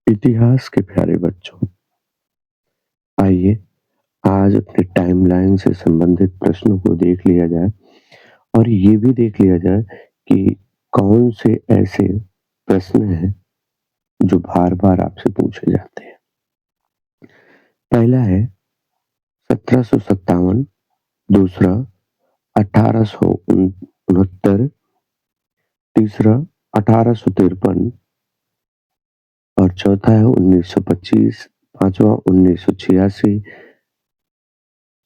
इतिहास के प्यारे बच्चों, आइए आज अपने टाइमलाइन से संबंधित प्रश्नों को देख लिया जाए और ये भी देख लिया जाए कि कौन से ऐसे प्रश्न हैं जो बार-बार आपसे पूछे जाते हैं। पहला है 1757, दूसरा 1869, तीसरा 1853 और चौथा है 1925, पाँचवाँ 1986,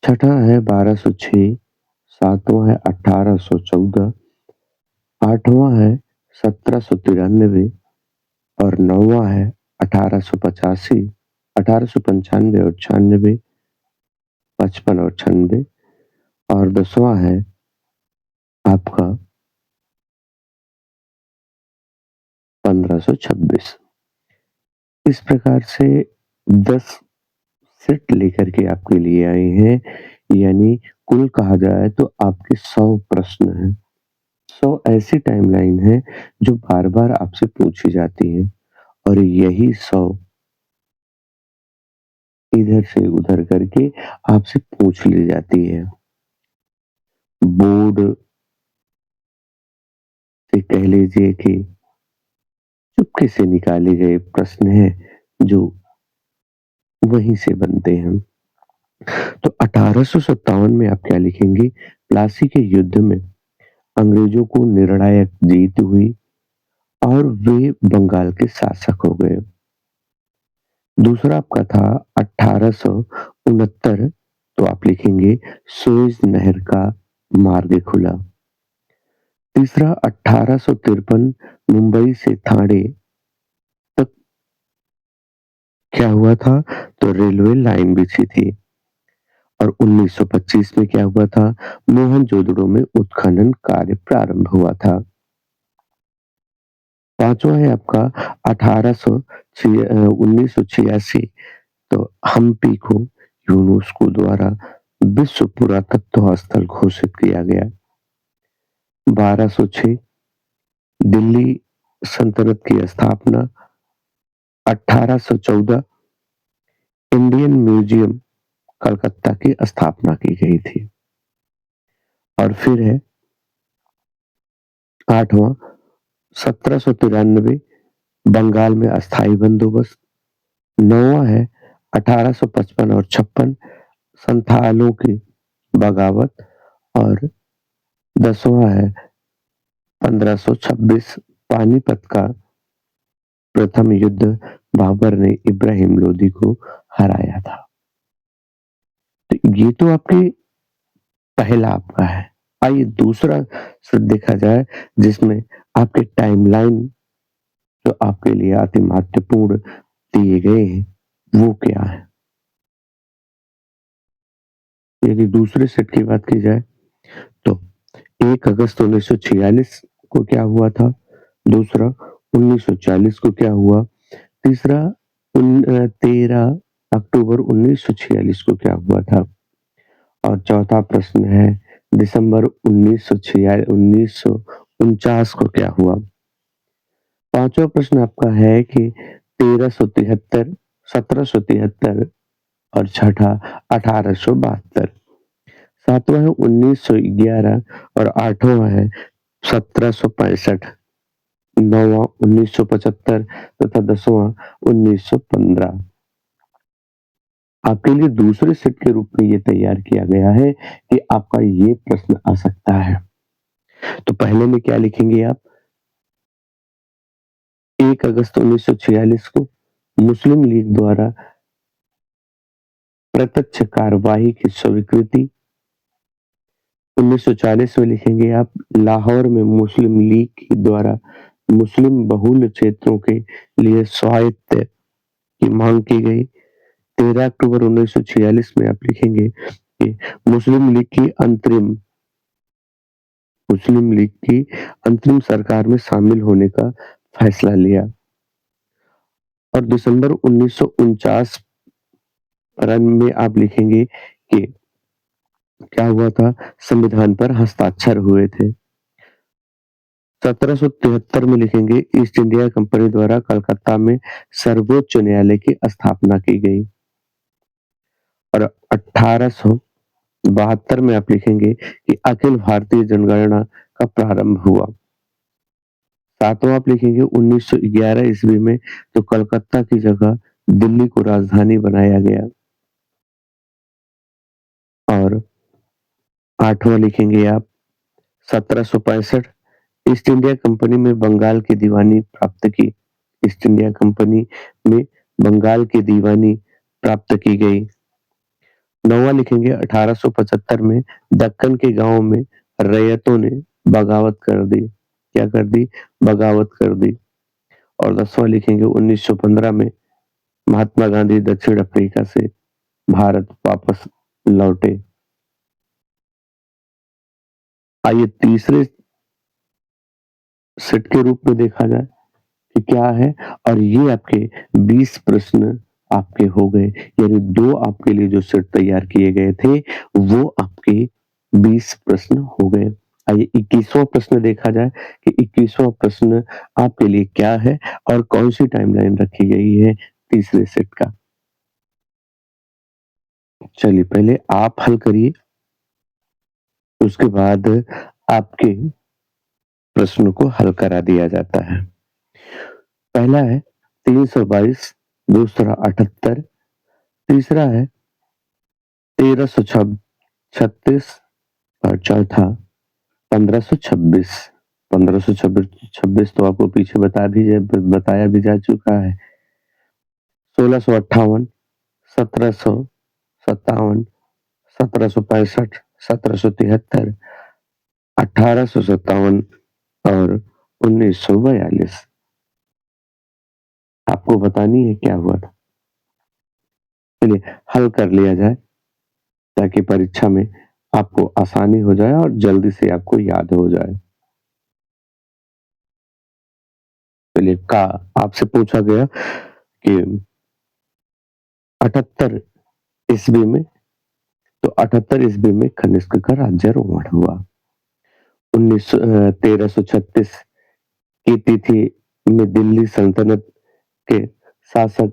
छठा है 1206, सातवां है 1814, आठवां है 1793 और नौवां है 1885, 1895 और 96, 55 और 96 और 10वां है आपका 1526। इस प्रकार से 10 सेट लेकर के आपके लिए आए हैं, यानी कुल कहा जाए तो आपके 100 प्रश्न हैं। 100 ऐसी टाइमलाइन है जो बार-बार आपसे पूछी जाती है और यही 100 इधर से उधर करके आपसे पूछ ली जाती है। बोर्ड से कह लीजिए कि चुपके से निकाले गए प्रश्न हैं जो वहीं से बनते हैं। तो 1857 में आप क्या लिखेंगे? प्लासी के युद्ध में अंग्रेजों को निर्णायक जीत हुई और वे बंगाल के शासक हो गए। दूसरा आपका था 1869, तो आप लिखेंगे सुएज नहर का मार्ग खुला। तीसरा 1853 मुंबई से ठाणे तक क्या हुआ था? तो रेलवे लाइन बिछी थी। और 1925 में क्या हुआ था? मोहनजोदड़ो में उत्खनन कार्य प्रारंभ हुआ था। पांचवा है आपका 1986, तो हम्पी को यूनेस्को द्वारा विश्व पुरातत्व स्थल घोषित किया गया। 1206 दिल्ली सल्तनत की स्थापना। 1814 इंडियन म्यूजियम कलकत्ता की स्थापना की गई थी। और फिर है 8वां 1793 बंगाल में अस्थाई बंदोबस्त। 9वां है 1855 और 56 संथालों की बगावत। और 10वां है 1526 पानीपत का प्रथम युद्ध, बाबर ने इब्राहिम लोदी को हराया था। तो ये तो आपके पहला आपका है। आइए दूसरा सेट देखा जाए जिसमें आपके टाइमलाइन जो आपके लिए अति महत्वपूर्ण दिए गए हैं, वो क्या है? यदि दूसरे सेट की बात की जाए तो 1 अगस्त 1946 को क्या हुआ था? दूसरा 1940 को क्या हुआ? तीसरा 13 अक्टूबर 1946 को क्या हुआ था? और चौथा प्रश्न है दिसंबर 1949 को क्या हुआ? पांचवा प्रश्न आपका है कि 1373, 1773 और छठा 1872। सातवां है 1911 और आठवां है 1765। नौवां 1975 तथा 10वां 1915। आपके लिए दूसरे सेट के रूप में ये तैयार किया गया है कि आपका ये प्रश्न आ सकता है। तो पहले में क्या लिखेंगे आप? 1 अगस्त 1946 को मुस्लिम लीग द्वारा प्रत्यक्ष कार्यवाही की स्वीकृति। 1940 में लिखेंगे आप लाहौर में मुस्लिम लीग के द्वारा मुस्लिम बहुल क्षेत्रों के लिए स्वायत्त की मांग की गई। 13 अक्टूबर 1946 में आप लिखेंगे कि मुस्लिम लीग की अंतरिम सरकार में शामिल होने का फैसला लिया। और दिसंबर 1949 रन में आप लिखेंगे कि क्या हुआ था? संविधान पर हस्ताक्षर हुए थे। 1773 में लिखेंगे ईस्ट इंडिया कंपनी द्वारा कलकत्ता में सर्वोच्च न्यायालय की स्थापना की गई। और 1872 में आप लिखेंगे कि अखिल भारतीय जनगणना का प्रारंभ हुआ। 7वां आप लिखेंगे 1911 ईस्वी में तो कलकत्ता की जगह दिल्ली को राजधानी बनाया गया। और 8वां लिखेंगे आप 1765 ईस्ट इंडिया कंपनी में बंगाल की दीवानी प्राप्त की। ईस्ट इंडिया कंपनी में बंगाल की दीवानी प्राप्त की गई। 9वां लिखेंगे 1875 में दक्कन के गाँव में रैयतों ने बगावत कर दी। क्या कर दी? बगावत कर दी। और 10वां लिखेंगे 1915 में महात्मा गांधी दक्षिण अफ्रीका से भारत वापस लौटे। आइए तीसरे सेट के रूप में देखा जाए कि क्या है। और ये आपके 20 प्रश्न आपके हो गए, यानी 2 आपके लिए जो सेट तैयार किए गए थे वो आपके 20 प्रश्न हो गए। आइए 21वां प्रश्न देखा जाए कि 21वां प्रश्न आपके लिए क्या है और कौन सी टाइमलाइन रखी गई है तीसरे सेट का। चलिए पहले आप हल करिए, उसके बाद आपके प्रश्न को हल करा दिया जाता है। पहला है 322, दूसरा 78, तीसरा है 1336 और चौथा 1526। 1526 तो आपको पीछे बताया भी जा चुका है। 1658, 1757, 1765, 1773, 1857 और 1942। आपको बतानी है क्या हुआ था। चलिए हल कर लिया जाए ताकि परीक्षा में आपको आसानी हो जाए और जल्दी से आपको याद हो जाए। चलिए का आपसे पूछा गया कि 78 ईस्वी में, तो 78 ईस्वी में कनिष्क का राज्यारोहण हुआ। 1336 की तिथि में दिल्ली सल्तनत के शासक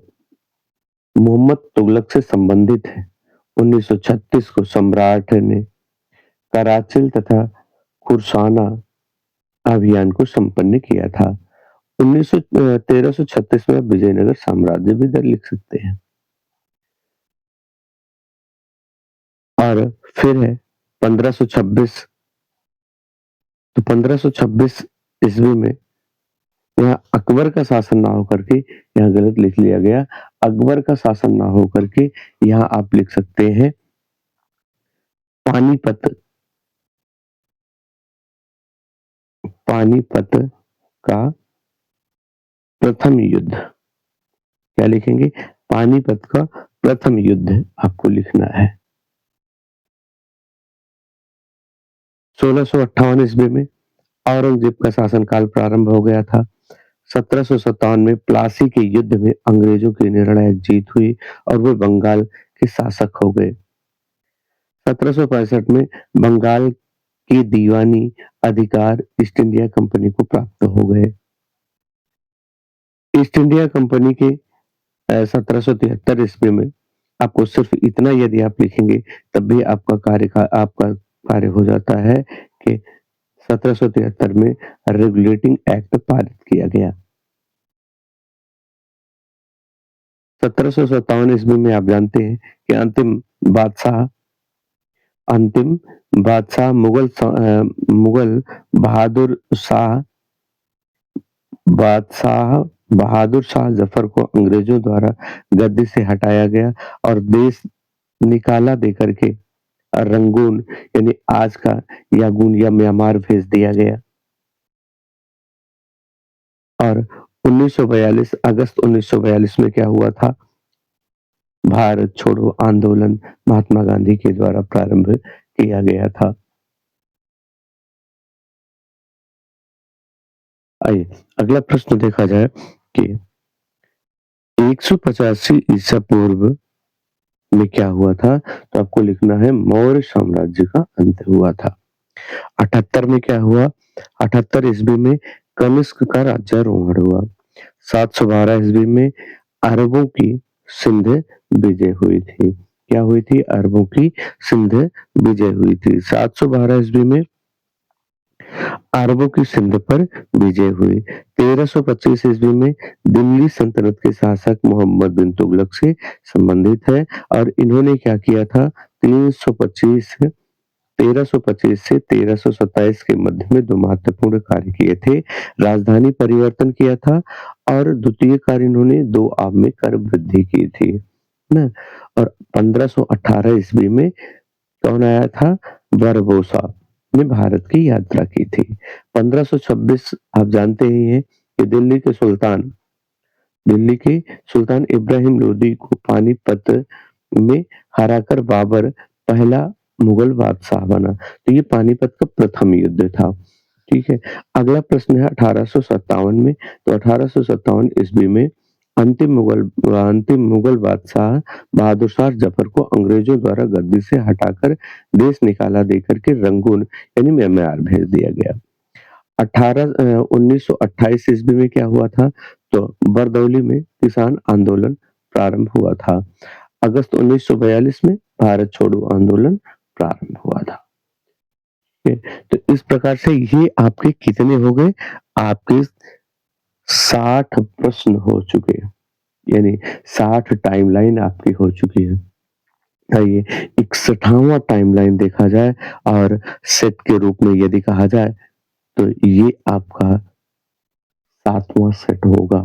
मोहम्मद तुगलक से संबंधित है। 1936 को सम्राट ने कराचिल तथा खुरसाना अभियान को संपन्न किया था। 1336 में विजयनगर साम्राज्य भी इधर लिख सकते हैं। और फिर है 1526, तो 1526 ईस्वी में यहाँ अकबर का शासन ना होकर के, यहाँ गलत लिख लिया गया, अकबर का शासन ना होकर के यहाँ आप लिख सकते हैं पानीपत, पानीपत का प्रथम युद्ध। क्या लिखेंगे? पानीपत का प्रथम युद्ध आपको लिखना है। 1658 ईस्वी में औरंगजेब का शासनकाल प्रारंभ हो गया था। 1757 में प्लासी के युद्ध में अंग्रेजों की निर्णायक जीत हुई और वे बंगाल के शासक हो गए। 1765 में बंगाल के दीवानी अधिकार ईस्ट इंडिया कंपनी को प्राप्त हो गए। ईस्ट इंडिया कंपनी के 1773 ईस्वी में आपको सिर्फ इतना यदि आप लिखेंगे तब भी आपका कार्य हो जाता है कि 1773 में रेगुलेटिंग एक्ट पारित किया गया। 1757 ईस्वी में आप जानते हैं कि अंतिम बादशाह मुगल बादशाह बहादुर शाह जफर को अंग्रेजों द्वारा गद्दी से हटाया गया और देश निकाला देकर के रंगून यानी आज का यागून या म्यांमार भेज दिया गया। और 1942 अगस्त 1942 में क्या हुआ था? भारत छोड़ो आंदोलन महात्मा गांधी के द्वारा प्रारंभ किया गया था। आइए अगला प्रश्न देखा जाए कि 185 ईसा पूर्व में क्या हुआ था, तो आपको लिखना है मौर्य साम्राज्य का अंत हुआ था। 78 में क्या हुआ? 78 ईस्वी में कनिष्क का राज्यारोहण हुआ। 712 ईस्वी में अरबों की सिंध विजय हुई थी। क्या हुई थी? अरबों की सिंध विजय हुई थी। 712 ईस्वी में अरबों की सिंध पर विजय हुई। 1325 ईस्वी में दिल्ली सल्तनत के शासक मोहम्मद बिन तुगलक से संबंधित है और इन्होंने क्या किया था? 325 1325 से 1327 के मध्य में 2 महत्वपूर्ण कार्य किए थे। राजधानी परिवर्तन किया था और द्वितीय कार्य इन्होंने 2 आब में कर वृद्धि की थी, है ना? और 1518 ईस्वी में कौन आया था? बारबोसा ने भारत की यात्रा की थी। 1526 आप जानते ही हैं कि दिल्ली के सुल्तान इब्राहिम लोदी को पानीपत में हराकर बाबर पहला मुगल बादशाह बना। तो ये पानीपत का प्रथम युद्ध था। ठीक है। अगला प्रश्न है 1857 में, तो 1857 ईस्वी में अंतिम मुगल बादशाह बहादुर शाह जफर को अंग्रेजों द्वारा गद्दी से हटाकर देश निकाला देकर के रंगून यानी म्यांमार भेज दिया गया। 1928 ईस्वी में क्या हुआ था? तो बरदौली में किसान आंदोलन प्रारंभ हुआ था। अगस्त 1942 में भारत छोड़ो आंदोलन प्रारंभ हुआ था। ठीक है, तो इस प्रकार से ये आपके कितने हो गए? आपके 60 प्रश्न हो चुके हैं, यानी 60 टाइमलाइन आपकी हो चुकी है। आइए 61वां टाइमलाइन देखा जाए और सेट के रूप में यदि कहा जाए तो ये आपका 7वां सेट होगा।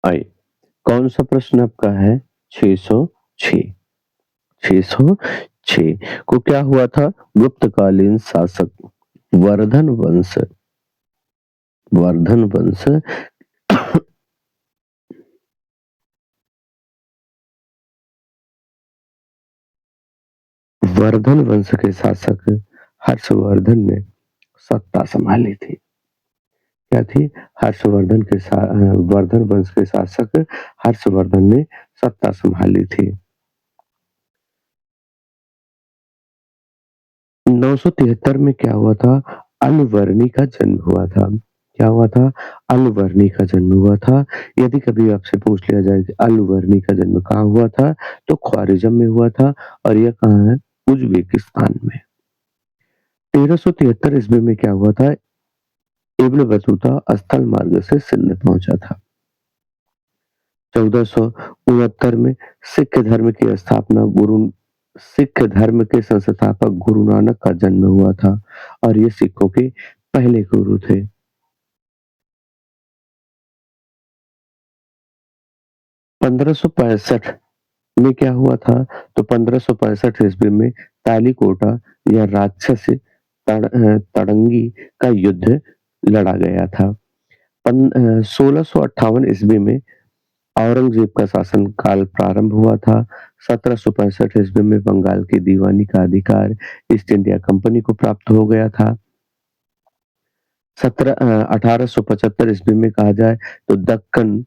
आइए, कौन सा प्रश्न आपका है? 606। 606 को क्या हुआ था? गुप्तकालीन शासक वर्धन वंश वर्धन वंश वर्धन वंश के शासक हर्षवर्धन ने सत्ता संभाली थी। क्या थी? वर्धन वंश के शासक हर्षवर्धन ने सत्ता संभाली थी। 973 में क्या हुआ था? अलवर्णी का जन्म हुआ था। क्या हुआ था? अलवर्णी का जन्म हुआ था। यदि कभी आपसे पूछ लिया जाए कि अलवर्णी का जन्म कहाँ हुआ था, तो ख्वारिज़म में हुआ था और यह कहाँ है? उज़्बेकिस्तान में। 1373 ईस्वी में क्या हुआ था? इब्न बतूता स्थल मार्ग से सिंध पहुंचा था। 1469 में सिख धर्म के संस्थापक गुरु नानक का जन्म हुआ था और ये सिखों के पहले गुरु थे। 1565 में क्या हुआ था? तो 1565 ईस्वी में तालीकोटा या राक्षस तड़ंगी का युद्ध लड़ा गया था। 1658 ईस्वी में औरंगजेब का शासन काल प्रारंभ हुआ था। 1765 ईस्वी में बंगाल की दीवानी का अधिकार ईस्ट इंडिया कंपनी को प्राप्त हो गया था। 1875 ईस्वी में कहा जाए तो दक्कन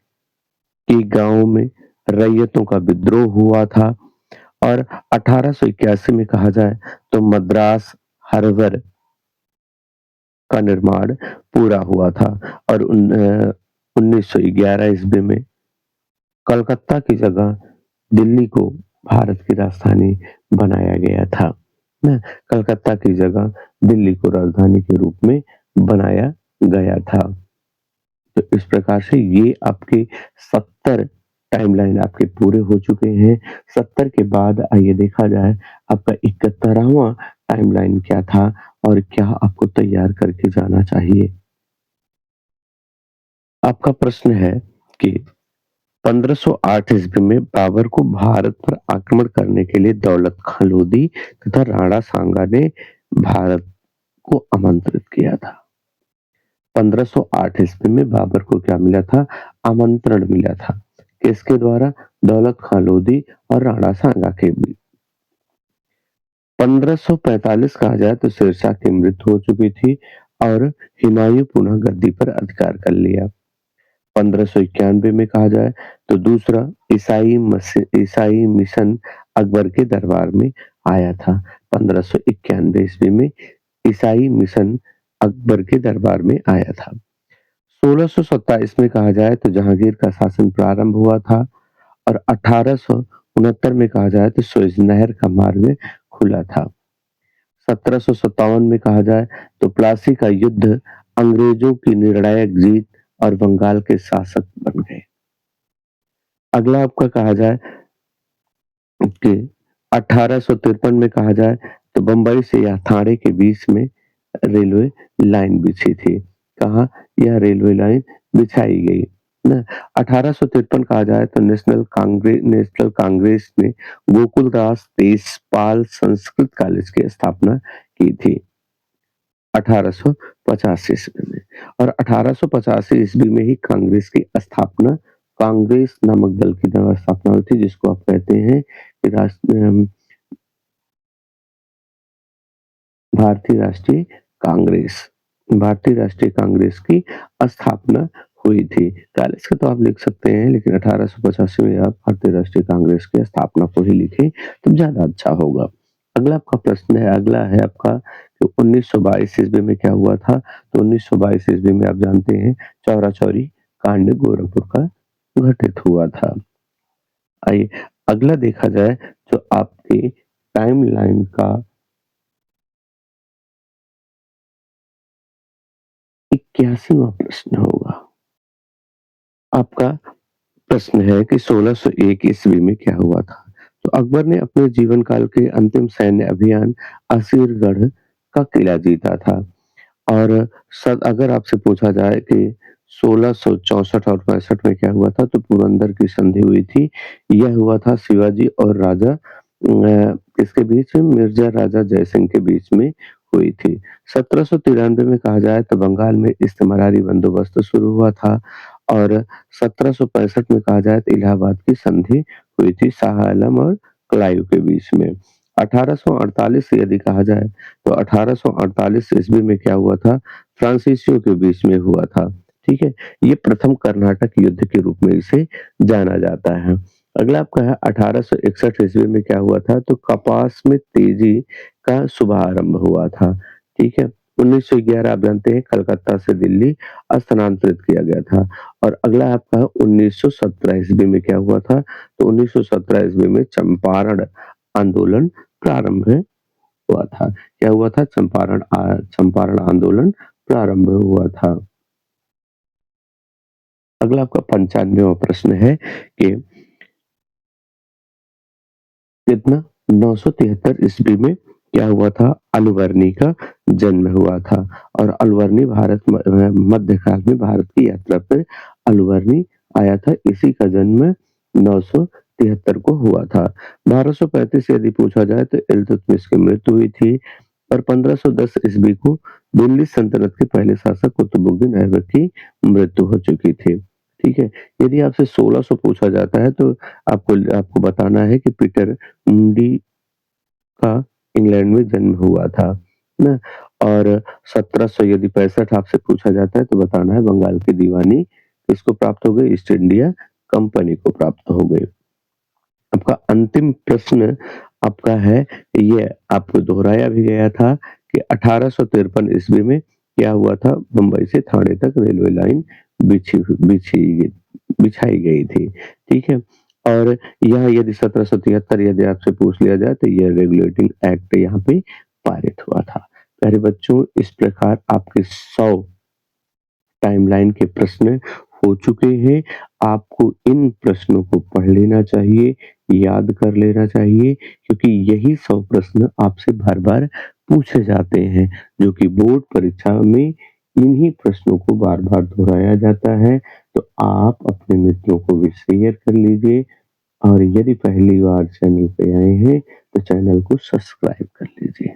के गांवों में रैयतों का विद्रोह हुआ था और 1881 में कहा जाए तो मद्रास हार्बर का निर्माण पूरा हुआ था और 1911 ईस्वी में कलकत्ता की जगह दिल्ली को भारत की राजधानी बनाया गया था। ना कलकत्ता की जगह दिल्ली को राजधानी के रूप में बनाया गया था। तो इस प्रकार से ये आपके 70 टाइमलाइन आपके पूरे हो चुके हैं। 70 के बाद आइए देखा जाए आपका 71वां टाइमलाइन क्या था और क्या आपको तैयार करके जाना चाहिए। आपका प्रश्न है कि 1508 ईस्वी में बाबर को भारत पर आक्रमण करने के लिए दौलत खां लोदी तथा राणा सांगा ने भारत को आमंत्रित किया था। 1508 ईस्वी में बाबर को क्या मिला था? आमंत्रण मिला था। किसके द्वारा? दौलत खां लोदी और राणा सांगा के बीच। 1545 कहा जाए तो शेरशाह की मृत्यु हो चुकी थी और हुमायूं पुनः गद्दी पर अधिकार कर लिया। 1591 में कहा जाए तो दूसरा ईसाई मिशन अकबर के दरबार में आया था। 1591 ईस्वी में ईसाई मिशन अकबर के दरबार में आया था। 1627 में कहा जाए तो जहांगीर का शासन प्रारंभ हुआ था और 1869 में कहा जाए तो सुएज नहर का मार्ग खुला था। 1757 में कहा जाए तो प्लासी का युद्ध अंग्रेजों की निर्णायक जीत और बंगाल के शासक बन गए। अगला आपका कहा जाए कि 1853 में कहा जाए तो बंबई से या थाने के बीच में रेलवे लाइन बिछी थी। कहाँ यह रेलवे लाइन बिछाई गई ना। 1853 कहा जाए तो नेशनल कांग्रेस ने गोकुलदास तेजपाल संस्कृत कॉलेज की स्थापना की थी 1885 ईस्वी में। और 1885 ईस्वी में ही कांग्रेस की स्थापना कांग्रेस नामक दल की स्थापना हुई थी, जिसको आप कहते हैं कि भारतीय राष्ट्रीय कांग्रेस भारतीय राष्ट्रीय कांग्रेस की स्थापना हुई थी। कॉलेज का तो आप लिख सकते हैं, लेकिन 1885 में आप भारतीय राष्ट्रीय कांग्रेस की स्थापना को ही लिखें तो ज्यादा अच्छा होगा। अगला आपका प्रश्न है, अगला है आपका कि 1922 ईस्वी में क्या हुआ था। तो 1922 ईस्वी में आप जानते हैं चौरा चौरी कांड गोरखपुर का घटित हुआ था। आइए अगला देखा जाए तो आपके टाइमलाइन का 81वां प्रश्न होगा। आपका प्रश्न है कि 1601 ईस्वी में क्या हुआ था। तो अकबर ने अपने जीवन काल के अंतिम सैन्य अभियान असीरगढ़ का किला जीता था। और अगर आपसे पूछा जाए कि 1664 और 65 में क्या हुआ था, तो पुरंदर की संधि हुई थी। यह हुआ था शिवाजी और राजा किसके बीच में, मिर्जा राजा जयसिंह के बीच में हुई थी। 1793 में कहा जाए तो बंगाल में इस्तेमारी बंदोबस्त शुरू हुआ था। और 1765 में कहा जाए तो इलाहाबाद की संधि हुई थी शाह आलम और क्लाइव के बीच में। 1848 यदि कहा जाए तो 1848 ईस्वी में क्या हुआ था, फ्रांसीसियों के बीच में हुआ था। ठीक है, ये प्रथम कर्नाटक युद्ध के रूप में इसे जाना जाता है। अगला आपका है 1861 ईस्वी में क्या हुआ था, तो कपास में तेजी का शुभारंभ हुआ था। ठीक है, 1911 आप जानते हैं कलकत्ता से दिल्ली स्थानांतरित किया गया था। और अगला आपका 1917 ईस्वी में क्या हुआ था, तो 1917 ईस्वी में चंपारण आंदोलन प्रारंभ हुआ था। क्या हुआ था, चंपारण आंदोलन प्रारंभ हुआ था। अगला आपका 95वां प्रश्न है कि कितना 973 ईस्वी में क्या हुआ था, अलवर्णी का जन्म हुआ था। और अलवर्णी मध्यकाल में भारत की यात्रा पर अलवर्णी आया था, इसी का जन्म 973 को हुआ था। 1235 यदि पूछा जाए तो इल्तुतमिश की मृत्यु हुई थी। और 1510 ईस्वी को दिल्ली सल्तनत के पहले शासक कुतुबुद्दीन ऐबक की मृत्यु हो चुकी थी। ठीक है, यदि आपसे 1600 पूछा जाता है तो आपको आपको बताना है कि पीटर मुंडी का इंग्लैंड में जन्म हुआ था ना। और 1700 यदि 65 आपसे पूछा जाता है तो बताना है बंगाल की दीवानी किसको प्राप्त हो गई, ईस्ट इंडिया कंपनी को प्राप्त हो गई। आपका अंतिम प्रश्न आपका है, ये आपको दोहराया भी गया था कि 1853 ईस्वी में क्या हुआ था, मुंबई से थाने तक रेलवे लाइन बिछाई गई थी। ठीक है, और यह यदि 1773 यदि आपसे पूछ लिया जाए तो यह रेगुलेटिंग एक्ट यहाँ पे पारित हुआ था। प्यारे बच्चों, इस प्रकार आपके 100 टाइमलाइन के प्रश्न हो चुके हैं। आपको इन प्रश्नों को पढ़ लेना चाहिए, याद कर लेना चाहिए, क्योंकि यही 100 प्रश्न आपसे बार-बार पूछे जाते हैं, जो कि बोर्ड परीक्षा में इन्हीं प्रश्नों को बार-बार दोहराया जाता है। तो आप अपने मित्रों को भी शेयर कर लीजिए, और यदि पहली बार चैनल पे आए हैं तो चैनल को सब्सक्राइब कर लीजिए।